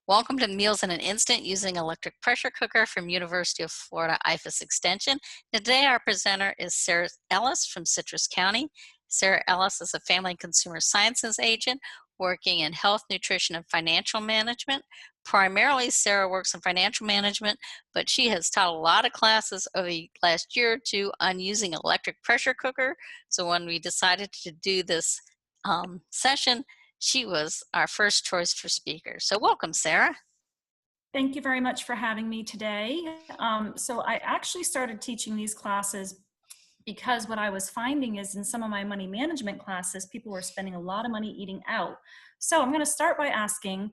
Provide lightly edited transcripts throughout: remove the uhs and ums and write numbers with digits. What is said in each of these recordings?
Welcome to Meals in an Instant using electric pressure cooker from University of Florida IFAS Extension. Today our presenter is Sarah Ellis from Citrus County. Sarah Ellis is a family and consumer sciences agent working in health, nutrition, and financial management. Primarily, Sarah works in financial management, but she has taught a lot of classes over the last year or two on using electric pressure cooker. So when we decided to do this session, she was our first choice for speaker. So welcome, Sarah. Thank you very much for having me today. So I actually started teaching these classes because what I was finding is in some of my money management classes, people were spending a lot of money eating out. So I'm going to start by asking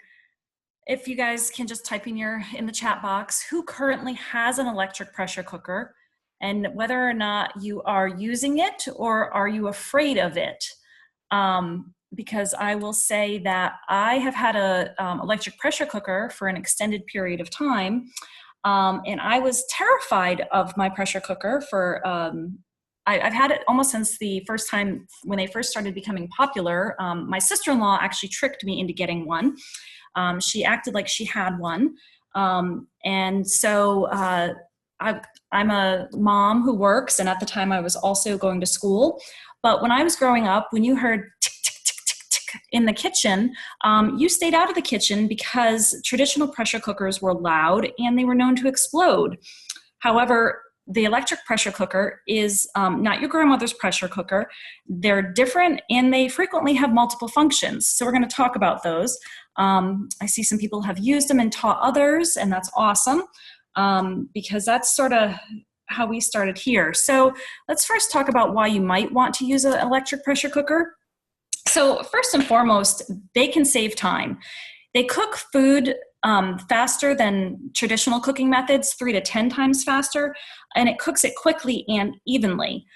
if you guys can just type in the chat box, who currently has an electric pressure cooker and whether or not you are using it or are you afraid of it? Because I will say that I have had a electric pressure cooker for an extended period of time, and I was terrified of my pressure cooker for, I've had it almost since the first time when they first started becoming popular. My sister-in-law actually tricked me into getting one. She acted like she had one, and so I'm a mom who works, and at the time I was also going to school. But when I was growing up, when you heard in the kitchen, you stayed out of the kitchen because traditional pressure cookers were loud and they were known to explode. However, the electric pressure cooker is not your grandmother's pressure cooker. They're different and they frequently have multiple functions. So we're going to talk about those. I see some people have used them and taught others, and that's awesome because that's sort of how we started here. So let's first talk about why you might want to use an electric pressure cooker. So first and foremost, they can save time. They cook food faster than traditional cooking methods, 3 to 10 times faster, and it cooks it quickly and evenly.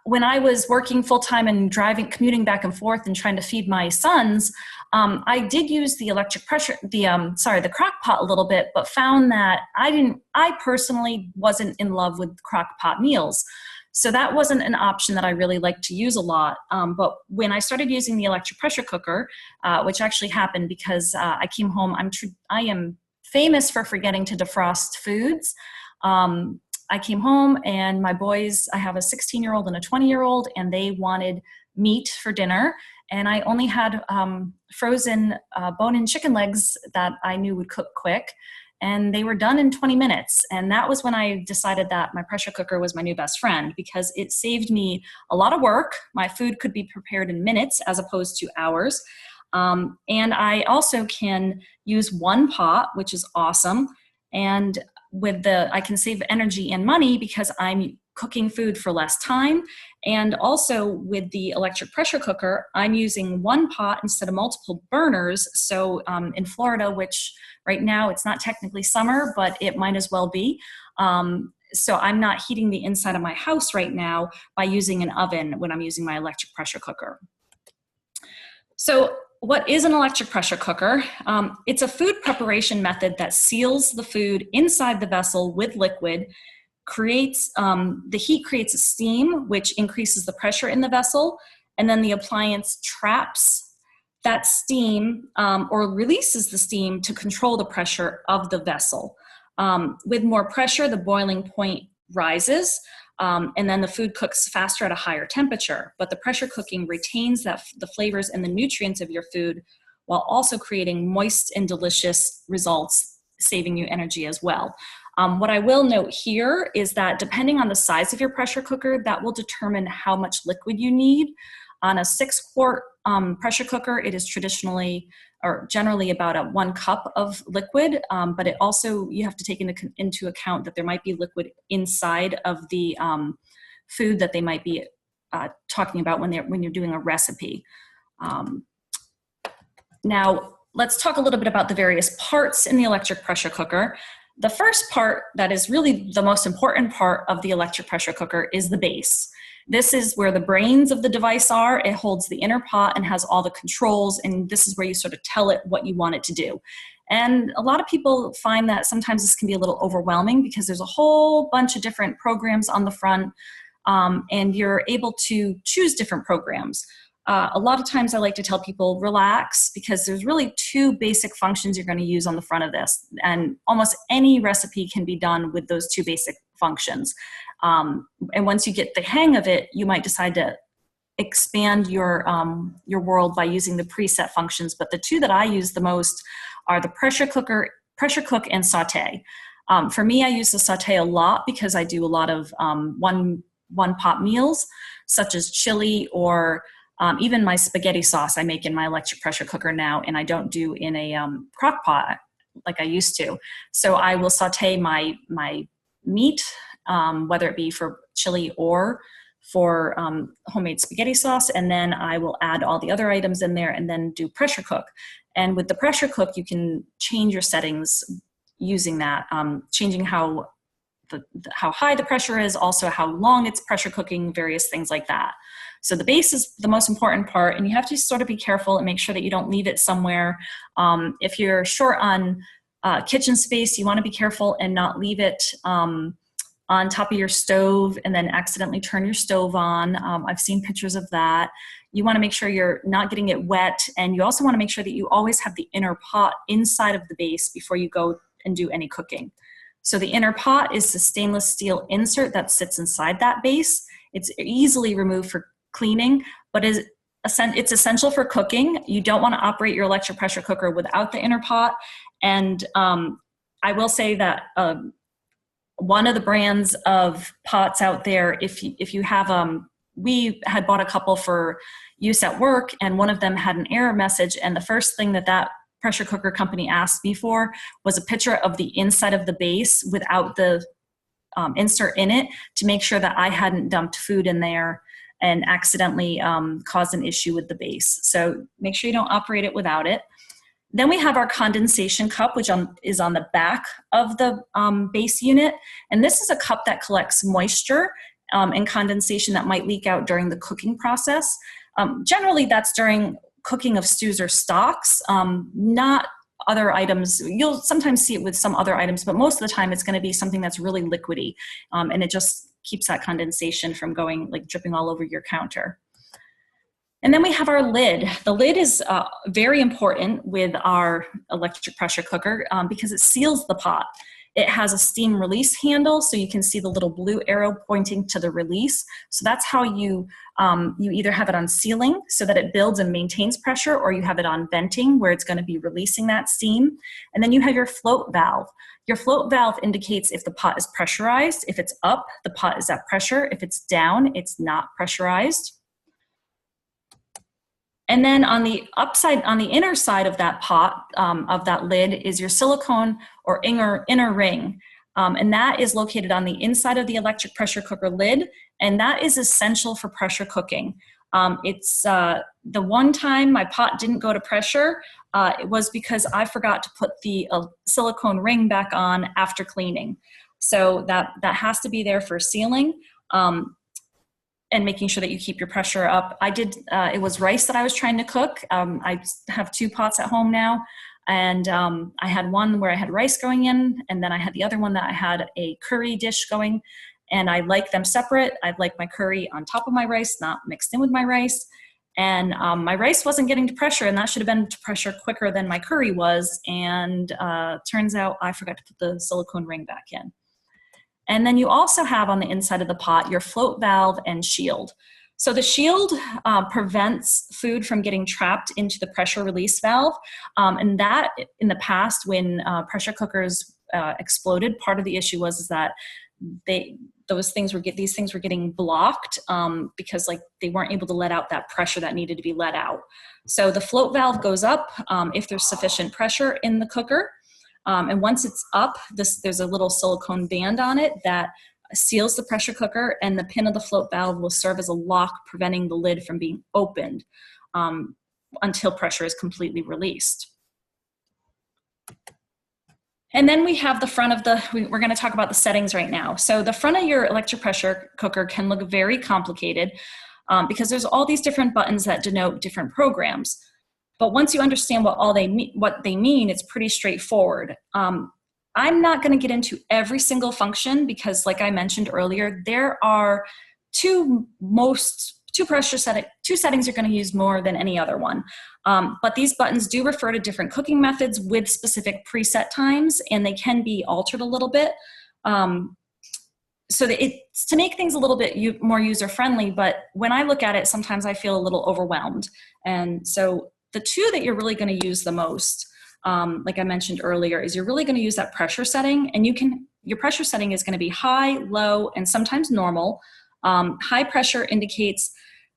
When I was working full-time and commuting back and forth and trying to feed my sons, I did use the the crock pot a little bit, but found that I personally wasn't in love with crock pot meals. So that wasn't an option that I really liked to use a lot. But when I started using the electric pressure cooker, which actually happened because I came home, I am famous for forgetting to defrost foods. I came home and my boys, I have a 16-year-old and a 20-year-old, and they wanted meat for dinner. And I only had frozen bone-in chicken legs that I knew would cook quick. And they were done in 20 minutes. And that was when I decided that my pressure cooker was my new best friend because it saved me a lot of work. My food could be prepared in minutes as opposed to hours. And I also can use one pot, which is awesome. And I can save energy and money because I'm cooking food for less time. And also with the electric pressure cooker, I'm using one pot instead of multiple burners. So in Florida, which right now it's not technically summer, but it might as well be. So I'm not heating the inside of my house right now by using an oven when I'm using my electric pressure cooker. So what is an electric pressure cooker? It's a food preparation method that seals the food inside the vessel with liquid. The heat creates a steam, which increases the pressure in the vessel, and then the appliance traps that steam or releases the steam to control the pressure of the vessel. With more pressure, the boiling point rises, and then the food cooks faster at a higher temperature. But the pressure cooking retains the flavors and the nutrients of your food while also creating moist and delicious results, saving you energy as well. What I will note here is that depending on the size of your pressure cooker, that will determine how much liquid you need. On a 6-quart pressure cooker, it is generally about 1 cup of liquid, but it also, you have to take into account that there might be liquid inside of the food that they might be talking about when you're doing a recipe. Now, let's talk a little bit about the various parts in the electric pressure cooker. The first part that is really the most important part of the electric pressure cooker is the base. This is where the brains of the device are. It holds the inner pot and has all the controls, and this is where you sort of tell it what you want it to do. And a lot of people find that sometimes this can be a little overwhelming because there's a whole bunch of different programs on the front, and you're able to choose different programs. A lot of times I like to tell people relax, because there's really two basic functions you're going to use on the front of this. And almost any recipe can be done with those two basic functions. And once you get the hang of it, you might decide to expand your world by using the preset functions. But the two that I use the most are the pressure cook and saute. For me, I use the saute a lot because I do a lot of one pot meals, such as chili, or even my spaghetti sauce I make in my electric pressure cooker now, and I don't do in a crock pot like I used to. So I will saute my meat, whether it be for chili or for homemade spaghetti sauce, and then I will add all the other items in there and then do pressure cook. And with the pressure cook, you can change your settings using that, changing how high the pressure is, also how long it's pressure cooking, various things like that. So the base is the most important part, and you have to sort of be careful and make sure that you don't leave it somewhere. If you're short on kitchen space, you want to be careful and not leave it on top of your stove and then accidentally turn your stove on. I've seen pictures of that. You want to make sure you're not getting it wet, and you also want to make sure that you always have the inner pot inside of the base before you go and do any cooking. So the inner pot is the stainless steel insert that sits inside that base. It's easily removed for cleaning, but it's essential for cooking. You don't want to operate your electric pressure cooker without the inner pot. And I will say that one of the brands of pots out there, if you have, we had bought a couple for use at work, and one of them had an error message, and the first thing that pressure cooker company asked me for was a picture of the inside of the base without the insert in it, to make sure that I hadn't dumped food in there and accidentally caused an issue with the base. So make sure you don't operate it without it. Then we have our condensation cup, which is on the back of the base unit. And this is a cup that collects moisture and condensation that might leak out during the cooking process. Generally, that's during cooking of stews or stocks, not other items. You'll sometimes see it with some other items, but most of the time it's going to be something that's really liquidy, and it just keeps that condensation from going, like dripping all over your counter. And then we have our lid. The lid is very important with our electric pressure cooker because it seals the pot. It has a steam release handle, so you can see the little blue arrow pointing to the release. So that's how you either have it on sealing so that it builds and maintains pressure, or you have it on venting where it's going to be releasing that steam. And then you have your float valve. Your float valve indicates if the pot is pressurized. If it's up, the pot is at pressure. If it's down, it's not pressurized. And then on the inner side of that pot, of that lid, is your silicone or inner ring. And that is located on the inside of the electric pressure cooker lid, and that is essential for pressure cooking. It's the one time my pot didn't go to pressure, it was because I forgot to put the silicone ring back on after cleaning. So that has to be there for sealing. And making sure that you keep your pressure up. It was rice that I was trying to cook. I have 2 pots at home now, and I had one where I had rice going in, and then I had the other one that I had a curry dish going, and I like them separate. I'd like my curry on top of my rice, not mixed in with my rice. And my rice wasn't getting to pressure, and that should have been to pressure quicker than my curry was, and turns out I forgot to put the silicone ring back in. And then you also have on the inside of the pot your float valve and shield. So the shield prevents food from getting trapped into the pressure release valve. And that in the past, when pressure cookers exploded, part of the issue was that these things were getting blocked because they weren't able to let out that pressure that needed to be let out. So the float valve goes up if there's sufficient pressure in the cooker. And once it's up, there's a little silicone band on it that seals the pressure cooker, and the pin of the float valve will serve as a lock, preventing the lid from being opened until pressure is completely released. And then we have the front of we're going to talk about the settings right now. So the front of your electric pressure cooker can look very complicated because there's all these different buttons that denote different programs. But once you understand what they mean, it's pretty straightforward. I'm not going to get into every single function because, like I mentioned earlier, there are 2 most two settings you're going to use more than any other one. But these buttons do refer to different cooking methods with specific preset times, and they can be altered a little bit. So that it's to make things a little bit more user-friendly, but when I look at it, sometimes I feel a little overwhelmed. And so the two that you're really going to use the most, like I mentioned earlier, is you're really going to use that pressure setting, and your pressure setting is going to be high, low, and sometimes normal. High pressure indicates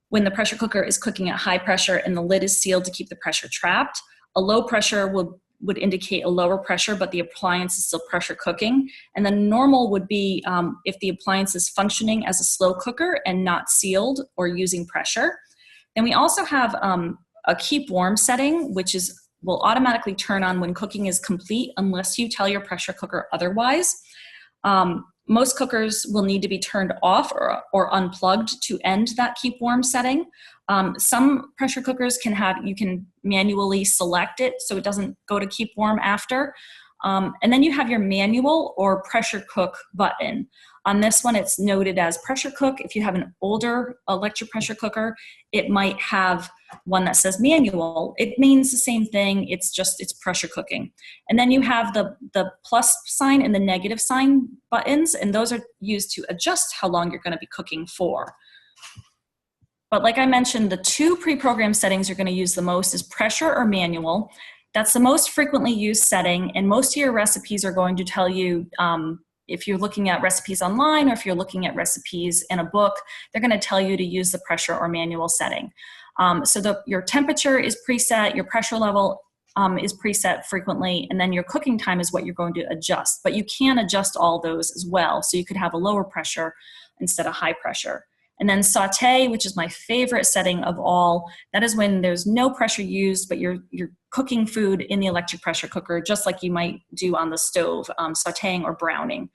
when the pressure cooker is cooking at high pressure and the lid is sealed to keep the pressure trapped. A low pressure would indicate a lower pressure, but the appliance is still pressure cooking. And then normal would be if the appliance is functioning as a slow cooker and not sealed or using pressure. Then we also have a keep warm setting, which will automatically turn on when cooking is complete unless you tell your pressure cooker otherwise. Most cookers will need to be turned off or unplugged to end that keep warm setting. Some pressure cookers you can manually select it so it doesn't go to keep warm after. And then you have your manual or pressure cook button. On this one, it's noted as pressure cook. If you have an older electric pressure cooker, it might have one that says manual. It means the same thing. It's pressure cooking. And then you have the plus sign and the negative sign buttons, and those are used to adjust how long you're going to be cooking for. But like I mentioned, the two pre-programmed settings you're going to use the most is pressure or manual. That's the most frequently used setting, and most of your recipes are going to tell you, if you're looking at recipes online or if you're looking at recipes in a book, they're going to tell you to use the pressure or manual setting. So your temperature is preset, your pressure level is preset frequently, and then your cooking time is what you're going to adjust. But you can adjust all those as well, so you could have a lower pressure instead of high pressure. And then saute, which is my favorite setting of all, that is when there's no pressure used, but you're cooking food in the electric pressure cooker, just like you might do on the stove, sauteing or browning.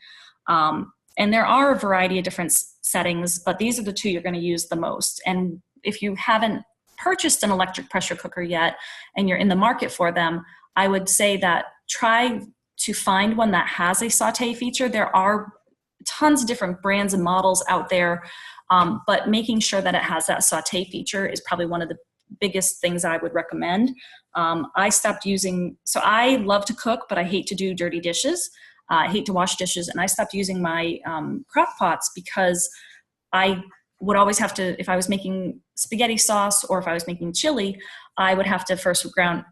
And there are a variety of different settings, but these are the two you're going to use the most. And if you haven't purchased an electric pressure cooker yet and you're in the market for them, I would say that try to find one that has a saute feature. There are tons of different brands and models out there, but making sure that it has that saute feature is probably one of the biggest things I would recommend. I stopped using, so I love to cook, but I hate to do dirty dishes. I hate to wash dishes, and I stopped using my crock pots because I would always have to, if I was making spaghetti sauce or if I was making chili, I would have to first brown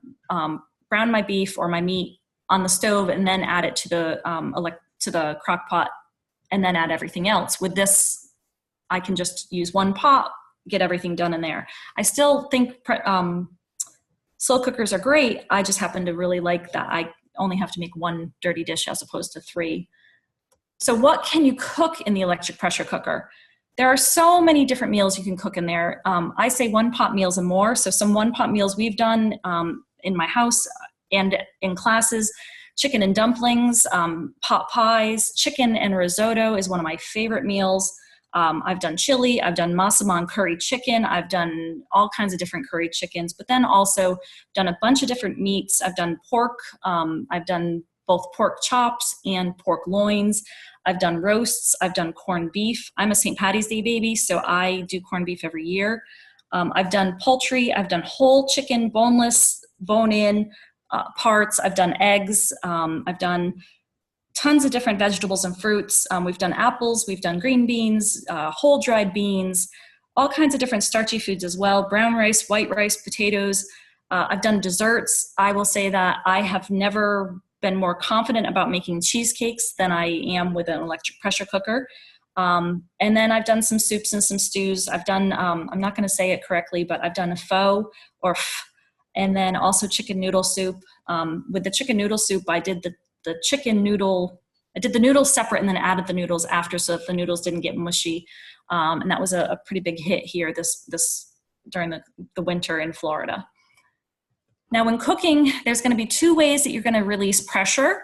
my beef or my meat on the stove and then add it to the crock pot and then add everything else. With this, I can just use one pot, get everything done in there. I still think slow cookers are great. I just happen to really like that I only have to make one dirty dish as opposed to 3. So what can you cook in the electric pressure cooker? There are so many different meals you can cook in there. I say one-pot meals and more. So some one-pot meals we've done in my house and in classes: chicken and dumplings, pot pies, chicken and risotto is one of my favorite meals. I've done chili, I've done massaman curry chicken, I've done all kinds of different curry chickens, but then also done a bunch of different meats. I've done pork, I've done both pork chops and pork loins. I've done roasts, I've done corned beef. I'm a St. Patty's Day baby, so I do corned beef every year. I've done poultry, I've done whole chicken, boneless, bone-in parts. I've done eggs, I've done tons of different vegetables and fruits. We've done apples, we've done green beans, whole dried beans, all kinds of different starchy foods as well, brown rice, white rice, potatoes. I've done desserts. I will say that I have never been more confident about making cheesecakes than I am with an electric pressure cooker. And then I've done some soups and some stews. I've done, I'm not going to say it correctly, but I've done a pho or and then also chicken noodle soup. With the chicken noodle soup, I did the chicken noodle, I did the noodles separate and then added the noodles after so that the noodles didn't get mushy. And that was a pretty big hit here this during the winter in Florida. Now when cooking, there's going to be 2 ways that you're going to release pressure.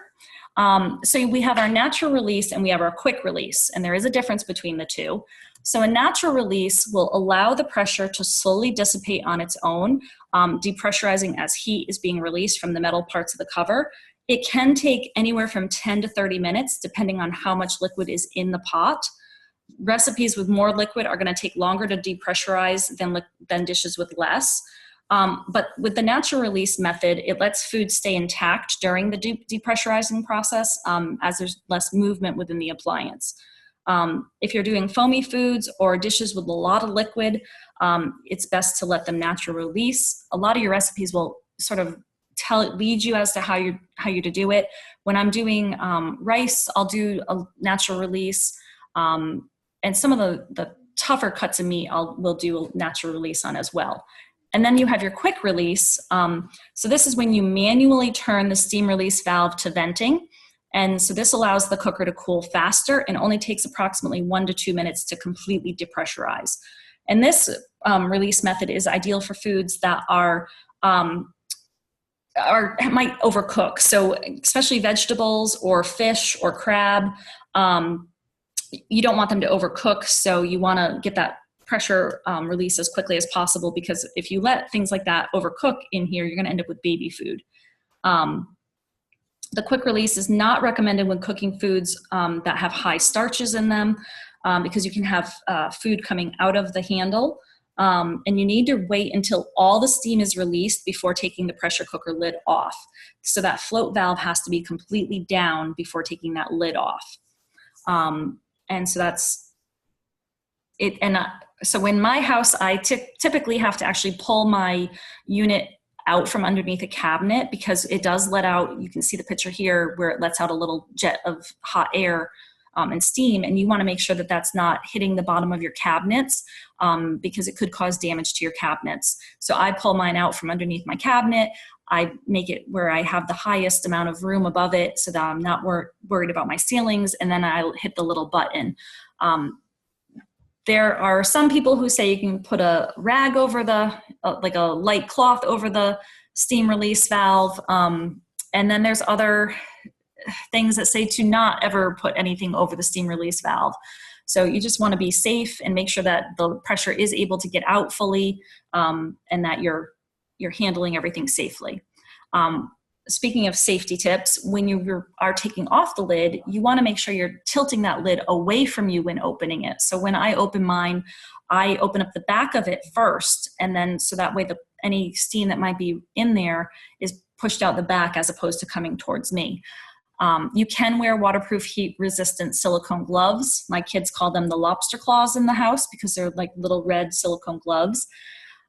So we have our natural release and we have our quick release, and there is a difference between the two. So a natural release will allow the pressure to slowly dissipate on its own, depressurizing as heat is being released from the metal parts of the cover. It can take anywhere from 10 to 30 minutes, depending on how much liquid is in the pot. recipes with more liquid are going to take longer to depressurize than dishes with less. But with the natural release method, it lets food stay intact during the depressurizing process as there's less movement within the appliance. If you're doing foamy foods or dishes with a lot of liquid, it's best to let them natural release. A lot of your recipes will sort of lead you as to how you to do it. When I'm doing rice, I'll do a natural release, and some of the tougher cuts of meat we'll do a natural release on as well. And then you have your quick release. So this is when you manually turn the steam release valve to venting. And so this allows the cooker to cool faster and only takes approximately 1 to 2 minutes to completely depressurize. And this release method is ideal for foods that might overcook. So especially vegetables or fish or crab, you don't want them to overcook. So you want to get that pressure release as quickly as possible, because if you let things like that overcook in here, you're going to end up with baby food. The quick release is not recommended when cooking foods that have high starches in them, because you can have food coming out of the handle, and you need to wait until all the steam is released before taking the pressure cooker lid off. So that float valve has to be completely down before taking that lid off. And so that's it. And so in my house, I typically have to actually pull my unit out from underneath a cabinet, because it does let out, you can see the picture here where it lets out a little jet of hot air and steam, and you want to make sure that that's not hitting the bottom of your cabinets, because it could cause damage to your cabinets. So I pull mine out from underneath my cabinet. I make it where I have the highest amount of room above it so that I'm not worried about my ceilings, and then I'll hit the little button. There are some people who say you can put a rag over like a light cloth over the steam release valve. And then there's other things that say to not ever put anything over the steam release valve. So you just want to be safe and make sure that the pressure is able to get out fully, and that you're handling everything safely. Speaking of safety tips, when you are taking off the lid, you want to make sure you're tilting that lid away from you when opening it. So when I open mine, I open up the back of it first, and then so that way any steam that might be in there is pushed out the back as opposed to coming towards me. You can wear waterproof, heat-resistant silicone gloves. My kids call them the lobster claws in the house because they're like little red silicone gloves.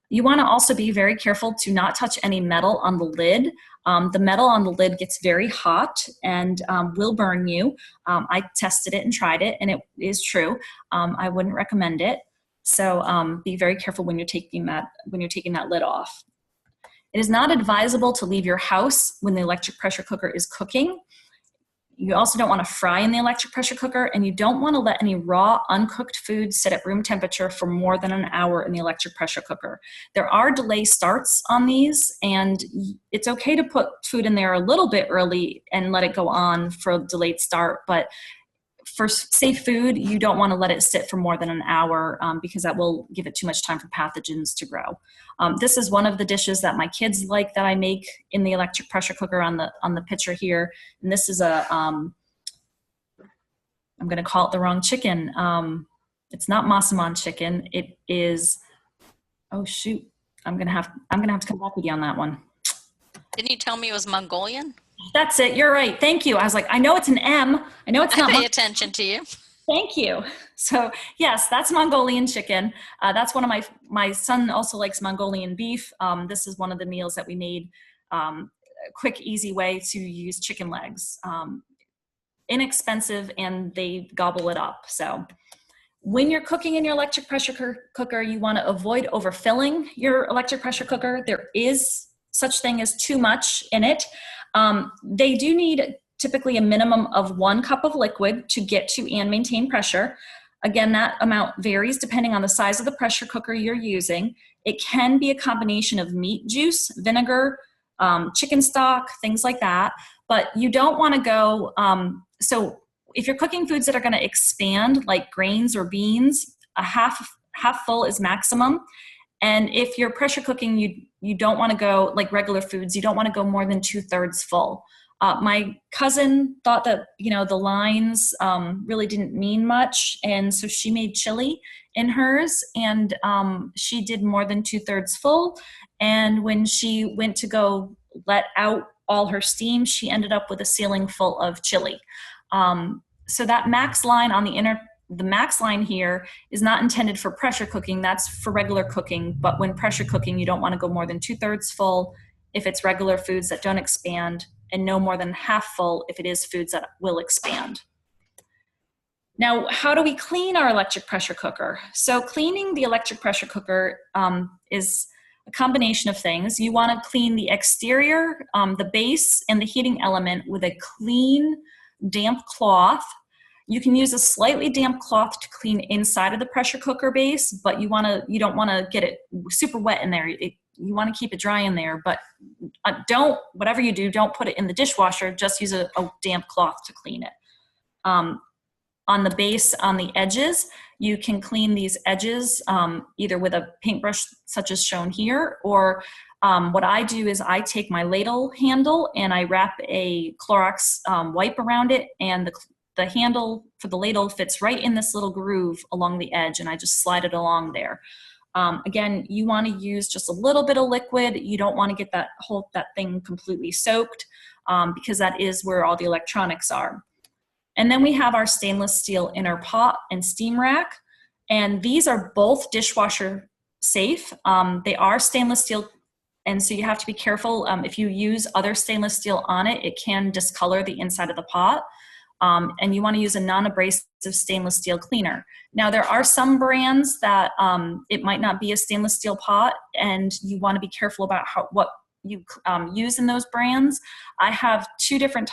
You want to also be very careful to not touch any metal on the lid. The metal on the lid gets very hot and will burn you. I tested it and tried it, and it is true. I wouldn't recommend it. So be very careful when you're taking that lid off. It is not advisable to leave your house when the electric pressure cooker is cooking. You also don't want to fry in the electric pressure cooker, and you don't want to let any raw, uncooked food sit at room temperature for more than an hour in the electric pressure cooker. There are delay starts on these, and it's okay to put food in there a little bit early and let it go on for a delayed start, but for safe food, you don't want to let it sit for more than an hour, because that will give it too much time for pathogens to grow. This is one of the dishes that my kids like that I make in the electric pressure cooker on the picture here. And this is I'm going to call it the wrong chicken. It's not Massaman chicken. It is, oh shoot. I'm going to have to come back with you on that one. Didn't you tell me it was Mongolian? That's it. You're right. Thank you. I was like, I know it's an M. I know it's not. I pay attention to you. Thank you. So yes, that's Mongolian chicken. That's one of my son also likes Mongolian beef. This is one of the meals that we made. A quick, easy way to use chicken legs. Inexpensive, and they gobble it up. So when you're cooking in your electric pressure cooker, you want to avoid overfilling your electric pressure cooker. There is such thing as too much in it. They do need typically a minimum of 1 cup of liquid to get to and maintain pressure. Again, that amount varies depending on the size of the pressure cooker you're using. It can be a combination of meat juice, vinegar, chicken stock, things like that. But you don't want to go, so if you're cooking foods that are going to expand, like grains or beans, a half full is maximum. And if you're pressure cooking, you don't want to go, like regular foods, you don't want to go more than 2/3 full. My cousin thought that, the lines really didn't mean much, and so she made chili in hers, and she did more than 2/3 full. And when she went to go let out all her steam, she ended up with a ceiling full of chili. So that max line on the max line here is not intended for pressure cooking. That's for regular cooking. But when pressure cooking, you don't want to go more than 2/3 full if it's regular foods that don't expand, and no more than half full if it is foods that will expand. Now, how do we clean our electric pressure cooker? So cleaning the electric pressure cooker is a combination of things. You want to clean the exterior, the base, and the heating element with a clean, damp cloth. You can use a slightly damp cloth to clean inside of the pressure cooker base, but you don't want to get it super wet in there. You want to keep it dry in there, but whatever you do, don't put it in the dishwasher. Just use a damp cloth to clean it. On the base, on the edges, you can clean these edges either with a paintbrush such as shown here, or what I do is I take my ladle handle and I wrap a Clorox wipe around it, and the handle for the ladle fits right in this little groove along the edge, and I just slide it along there. Again, you want to use just a little bit of liquid. You don't want to get that thing completely soaked because that is where all the electronics are. And then we have our stainless steel inner pot and steam rack, and these are both dishwasher safe. They are stainless steel, and so you have to be careful. If you use other stainless steel on it, it can discolor the inside of the pot. And you want to use a non-abrasive stainless steel cleaner. Now, there are some brands that it might not be a stainless steel pot, and you want to be careful about what you use in those brands. I have two different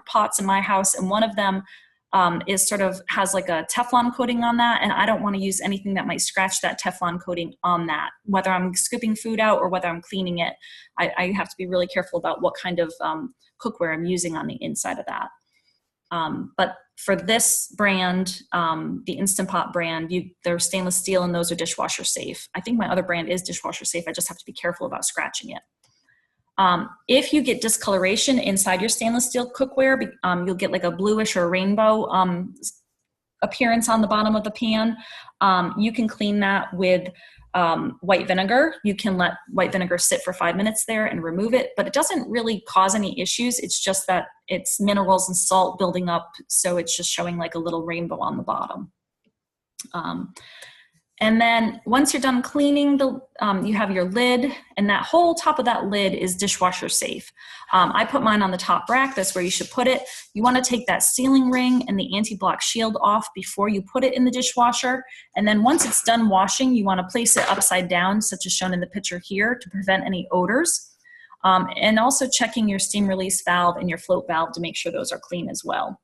pots in my house, and one of them has like a Teflon coating on that, and I don't want to use anything that might scratch that Teflon coating on that. Whether I'm scooping food out or whether I'm cleaning it, I have to be really careful about what kind of cookware I'm using on the inside of that. But for this brand, the Instant Pot brand, they're stainless steel and those are dishwasher safe. I think my other brand is dishwasher safe. I just have to be careful about scratching it. If you get discoloration inside your stainless steel cookware, you'll get like a bluish or rainbow appearance on the bottom of the pan. You can clean that with white vinegar. You can let white vinegar sit for 5 minutes there and remove it, but it doesn't really cause any issues. It's just that it's minerals and salt building up, so it's just showing like a little rainbow on the bottom. And then once you're done cleaning, you have your lid, and that whole top of that lid is dishwasher safe. I put mine on the top rack. That's where you should put it. You want to take that sealing ring and the anti-block shield off before you put it in the dishwasher. And then once it's done washing, you want to place it upside down, such as shown in the picture here, to prevent any odors. And also checking your steam release valve and your float valve to make sure those are clean as well.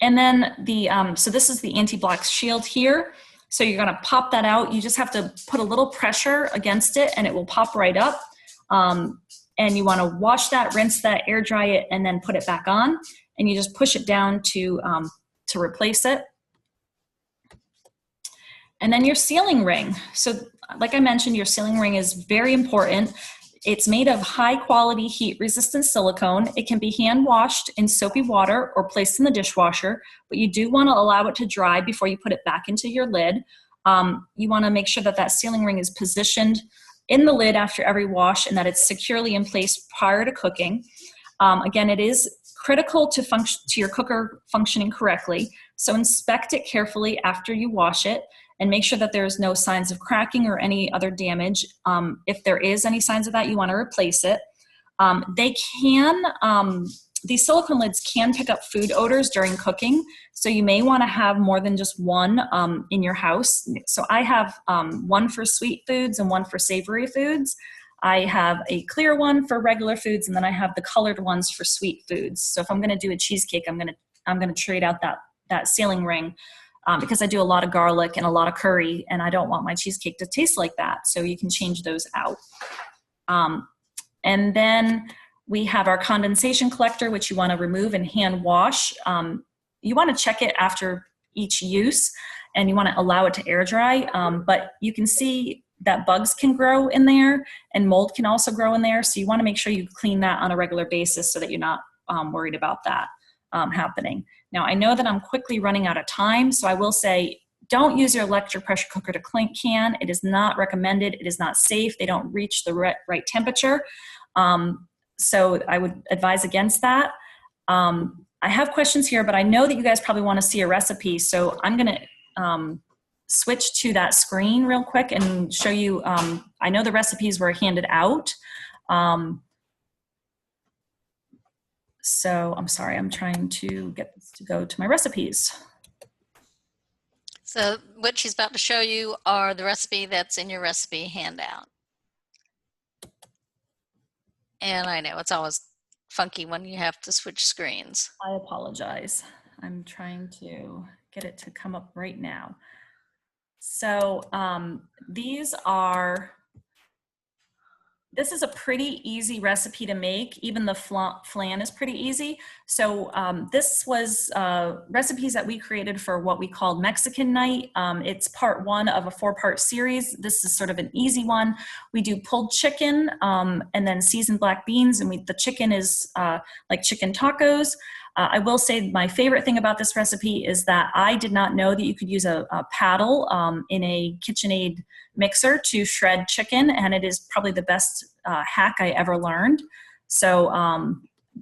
And then so this is the anti-block shield here. So you're gonna pop that out. You just have to put a little pressure against it and it will pop right up. And you wanna wash that, rinse that, air dry it, and then put it back on. And you just push it down to replace it. And then your sealing ring. So like I mentioned, your sealing ring is very important. It's made of high quality heat resistant silicone. It can be hand washed in soapy water or placed in the dishwasher, but you do want to allow it to dry before you put it back into your lid. You want to make sure that that sealing ring is positioned in the lid after every wash and that it's securely in place prior to cooking. Again, it is critical to your cooker functioning correctly, so inspect it carefully after you wash it and make sure that there's no signs of cracking or any other damage. If there is any signs of that, you want to replace it. These silicone lids can pick up food odors during cooking, so you may want to have more than just one in your house. So I have one for sweet foods and one for savory foods. I have a clear one for regular foods, and then I have the colored ones for sweet foods. So if I'm going to do a cheesecake, I'm going to trade out that sealing ring. Because I do a lot of garlic and a lot of curry, and I don't want my cheesecake to taste like that. So you can change those out. And then we have our condensation collector, which you want to remove and hand wash. You want to check it after each use, and you want to allow it to air dry. But you can see that bugs can grow in there, and mold can also grow in there. So you want to make sure you clean that on a regular basis so that you're not worried about that happening. Now, I know that I'm quickly running out of time, so I will say, don't use your electric pressure cooker to can. It is not recommended. It is not safe. They don't reach the right temperature. So I would advise against that. I have questions here, but I know that you guys probably want to see a recipe. So I'm going to switch to that screen real quick and show you. I know the recipes were handed out. So I'm sorry, I'm trying to get this to go to my recipes. So what she's about to show you are the recipe that's in your recipe handout. And I know it's always funky when you have to switch screens. I apologize. I'm trying to get it to come up right now. So this is a pretty easy recipe to make. Even the flan is pretty easy. So this was recipes that we created for what we called Mexican Night. It's part 1 of a 4-part series. This is sort of an easy one. We do pulled chicken and then seasoned black beans, and the chicken is like chicken tacos. I will say my favorite thing about this recipe is that I did not know that you could use a paddle in a KitchenAid mixer to shred chicken, and it is probably the best hack I ever learned. So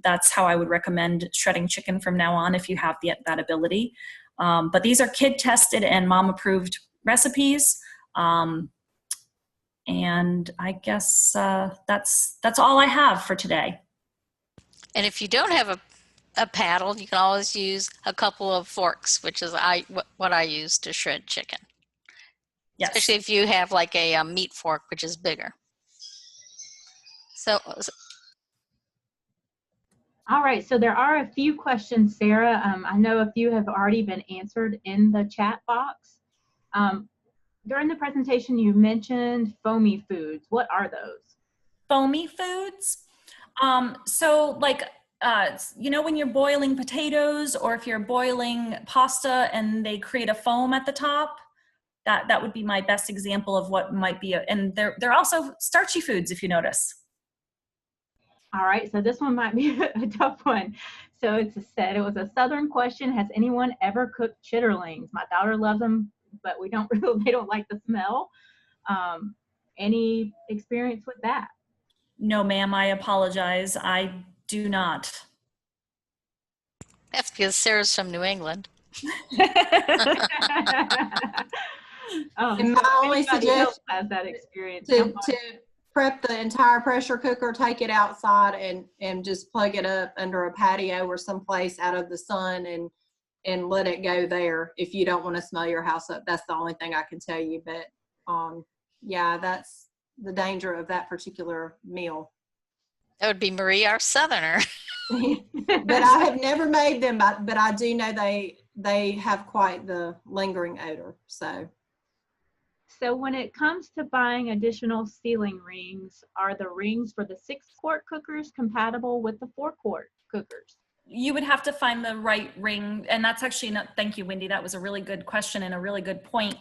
that's how I would recommend shredding chicken from now on if you have that ability. But these are kid tested and mom approved recipes. And I guess that's all I have for today. And if you don't have a paddle, you can always use a couple of forks, which is what I use to shred chicken. Yes. Especially if you have like a meat fork, which is bigger. So. All right, so there are a few questions, Sarah. I know a few have already been answered in the chat box. During the presentation, you mentioned foamy foods. What are those? Foamy foods? So like, you know, when you're boiling potatoes, or if you're boiling pasta and they create a foam at the top, that would be my best example of what might be. And they're also starchy foods, if you notice. All right, so this one might be a tough one. So it was a Southern question. Has anyone ever cooked chitterlings? My daughter loves them, but they don't like the smell. Any experience with that? No, ma'am, I apologize. I do not. That's because Sarah's from New England. And my only suggestion has that experience to prep the entire pressure cooker, take it outside and just plug it up under a patio or someplace out of the sun and let it go there. If you don't want to smell your house up, that's the only thing I can tell you. But yeah, that's the danger of that particular meal. That would be Marie, our Southerner. But I have never made them, but I do know they have quite the lingering odor. So when it comes to buying additional sealing rings, are the rings for the 6-quart cookers compatible with the 4-quart cookers? You would have to find the right ring, and that's actually not, thank you, Wendy. That was a really good question and a really good point.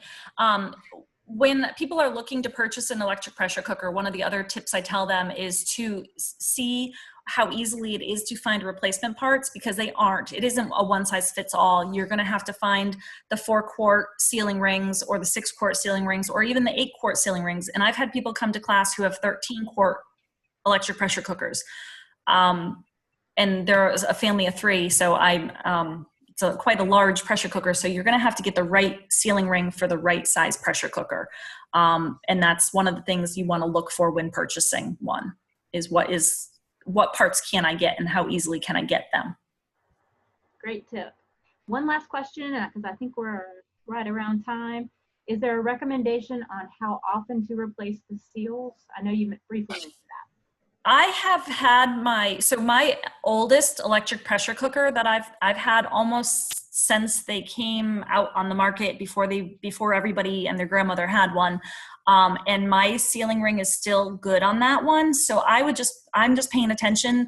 When people are looking to purchase an electric pressure cooker, one of the other tips I tell them is to see how easily it is to find replacement parts, because they aren't. It isn't a one-size-fits-all. You're going to have to find the 4-quart sealing rings or the 6-quart sealing rings or even the 8-quart sealing rings. And I've had people come to class who have 13-quart electric pressure cookers. And there's a family of 3, so it's quite a large pressure cooker. So you're going to have to get the right sealing ring for the right size pressure cooker. And that's one of the things you want to look for when purchasing one, is what parts can I get and how easily can I get them? Great tip. One last question, because I think we're right around time. Is there a recommendation on how often to replace the seals? I know you briefly mentioned that. I have had my oldest electric pressure cooker that I've had almost since they came out on the market, before everybody and their grandmother had one. And my sealing ring is still good on that one. So I'm just paying attention.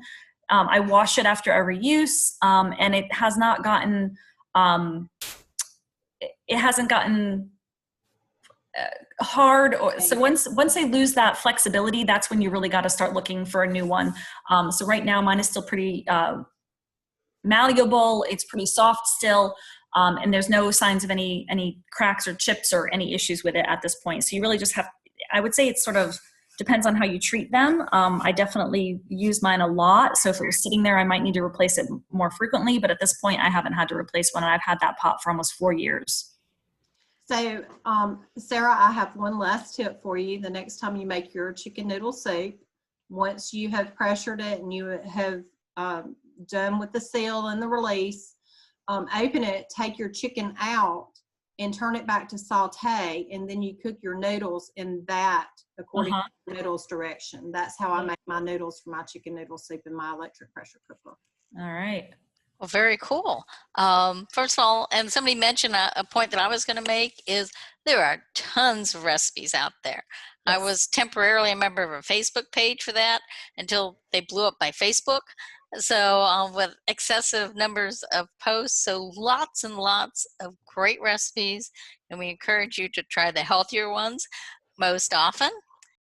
I wash it after every use, and it has not gotten, it hasn't gotten hard. So once they lose that flexibility, that's when you really got to start looking for a new one. So right now mine is still pretty malleable. It's pretty soft still. And there's no signs of any cracks or chips or any issues with it at this point. So you really just have, I would say it sort of depends on how you treat them. I definitely use mine a lot. So if it was sitting there, I might need to replace it more frequently. But at this point, I haven't had to replace one. And I've had that pot for almost 4 years. So, Sarah, I have one last tip for you. The next time you make your chicken noodle soup, once you have pressured it and you have done with the seal and the release, open it, take your chicken out and turn it back to saute, and then you cook your noodles in that according to the noodles direction. That's how I make my noodles for my chicken noodle soup in my electric pressure cooker. All right. Well, very cool. First of all, and somebody mentioned a point that I was going to make is there are tons of recipes out there. Yes. I was temporarily a member of a Facebook page for that until they blew up my Facebook. So with excessive numbers of posts, so lots and lots of great recipes, and we encourage you to try the healthier ones most often.